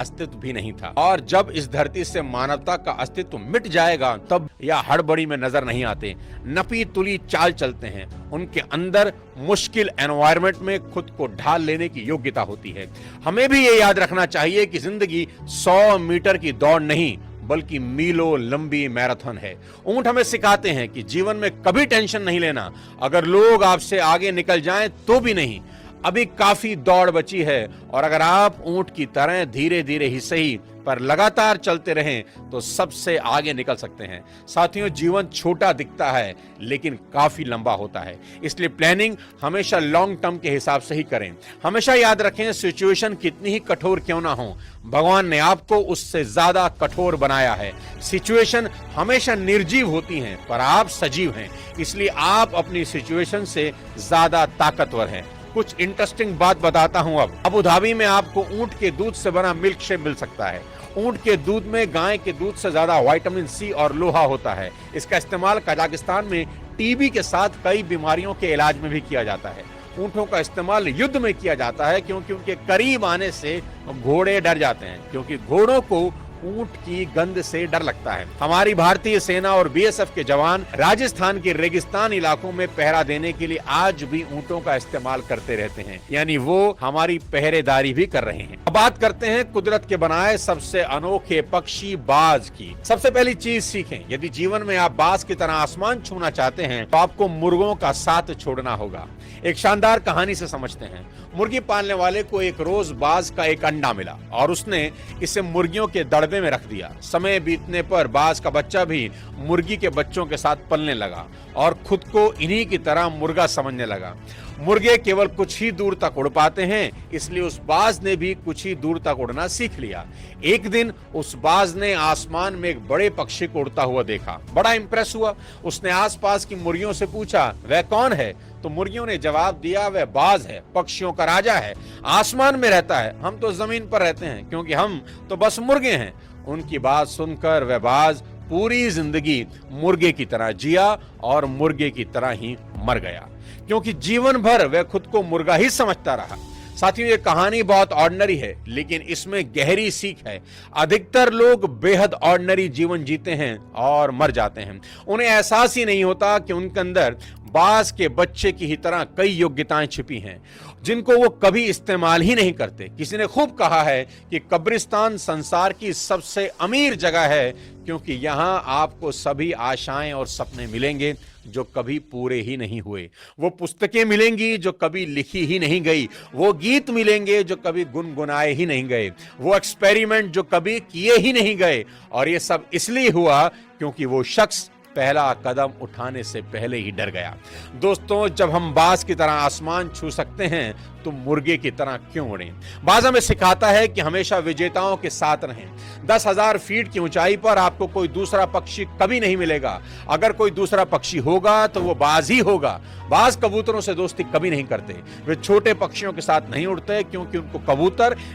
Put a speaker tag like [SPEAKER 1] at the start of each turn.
[SPEAKER 1] अस्तित्व भी नहीं था। और जब इस धरती से मानवता का अस्तित्व मिट जाएगा तब यह हड़बड़ी में नजर नहीं आते, नपी तुली चाल चलते हैं। उनके अंदर मुश्किल एनवायरनमेंट में खुद को ढाल लेने की योग्यता होती है। हमें भी ये याद रखना चाहिए कि जिंदगी 100 मीटर की दौड़ नहीं बल्कि मीलों लंबी मैराथन है। ऊंट हमें सिखाते हैं कि जीवन में कभी टेंशन नहीं लेना। अगर लोग आपसे आगे निकल जाएं तो भी नहीं, अभी काफी दौड़ बची है। और अगर आप ऊंट की तरह धीरे धीरे ही सही पर लगातार चलते रहें तो सबसे आगे निकल सकते हैं। साथियों, जीवन छोटा दिखता है लेकिन काफी लंबा होता है, इसलिए प्लानिंग हमेशा लॉन्ग टर्म के हिसाब से ही करें। हमेशा याद रखें, सिचुएशन कितनी ही कठोर क्यों ना हो, भगवान ने आपको उससे ज्यादा कठोर बनाया है। सिचुएशन हमेशा निर्जीव होती हैं पर आप सजीव हैं, इसलिए आप अपनी सिचुएशन से ज्यादा ताकतवर हैं। कुछ इंटरेस्टिंग बात बताता हूं। अब अबू धाबी में आपको ऊंट के दूध से बना मिल्क शेक मिल सकता है। ऊंट के दूध में गाय के दूध से ज्यादा विटामिन सी और लोहा होता है। इसका इस्तेमाल कजाकिस्तान में टीबी के साथ कई बीमारियों के इलाज में भी किया जाता है। ऊंटों का इस्तेमाल युद्ध में किया जाता है क्योंकि उनके करीब आने से घोड़े डर जाते हैं, क्योंकि घोड़ों को ऊंट की गंध से डर लगता है। हमारी भारतीय सेना और बीएसएफ के जवान राजस्थान के रेगिस्तान इलाकों में पहरा देने के लिए आज भी ऊंटों का इस्तेमाल करते रहते हैं, यानी वो हमारी पहरेदारी भी कर रहे हैं। अब बात करते हैं कुदरत के बनाए सबसे अनोखे पक्षी बाज की। सबसे पहली चीज सीखें, यदि जीवन में आप बाज की तरह आसमान छूना चाहते हैं तो आपको मुर्गों का साथ छोड़ना होगा। एक शानदार कहानी से समझते हैं। मुर्गी पालने वाले को एक रोज बाज का एक अंडा मिला और उसने इसे मुर्गियों के दड़बे में रख दिया। समय बीतने पर बाज का बच्चा भी मुर्गी के बच्चों के साथ पलने लगा और खुद को इन्हीं की तरह मुर्गा समझने लगा। मुर्गे केवल कुछ ही दूर तक उड़ पाते हैं, इसलिए उस बाज ने भी कुछ ही दूर तक उड़ना सीख लिया। एक दिन उस बाज ने आसमान में एक बड़े पक्षी को उड़ता हुआ देखा। बड़ा इंप्रेस हुआ। उसने आसपास की मुर्गियों से पूछा, वह कौन है? तो मुर्गियों ने जवाब दिया, वह बाज है, पक्षियों का राजा है, आसमान में रहता है, हम तो जमीन पर रहते हैं क्योंकि हम तो बस मुर्गे हैं। उनकी बात सुनकर वह बाज पूरी जिंदगी मुर्गे की तरह जिया और मुर्गे की तरह ही मर गया, क्योंकि जीवन भर वह खुद को मुर्गा ही समझता रहा। साथियों, ये कहानी बहुत ऑर्डिनरी है लेकिन इसमें गहरी सीख है। अधिकतर लोग बेहद ऑर्डिनरी जीवन जीते हैं और मर जाते हैं। उन्हें एहसास ही नहीं होता कि उनके अंदर बाज के बच्चे की ही तरह कई योग्यताएं छिपी हैं जिनको वो कभी इस्तेमाल ही नहीं करते। किसी ने खूब कहा है कि कब्रिस्तान संसार की सबसे अमीर जगह है क्योंकि यहाँ आपको सभी आशाएं और सपने मिलेंगे जो कभी पूरे ही नहीं हुए। वो पुस्तकें मिलेंगी जो कभी लिखी ही नहीं गई। वो गीत मिलेंगे जो कभी गुनगुनाए ही नहीं गए। वो एक्सपेरिमेंट जो कभी किए ही नहीं गए। और ये सब इसलिए हुआ क्योंकि वो शख्स पहला कदम उठाने से पहले ही डर गया। दोस्तों, जब हम बाज की तरह आसमान छू सकते हैं तो मुर्गे की तरह क्यों उड़ें? बाज हमें सिखाता है कि हमेशा विजेताओं के साथ रहें। 10,000 फीट की ऊंचाई पर आपको कोई दूसरा पक्षी कभी नहीं मिलेगा। अगर कोई दूसरा पक्षी होगा तो वो बाज ही होगा। बाज कबूतरों से दोस्ती कभी नहीं करते। वे छोटे पक्षियों के साथ नहीं उड़ते क्योंकि उनको कबूतर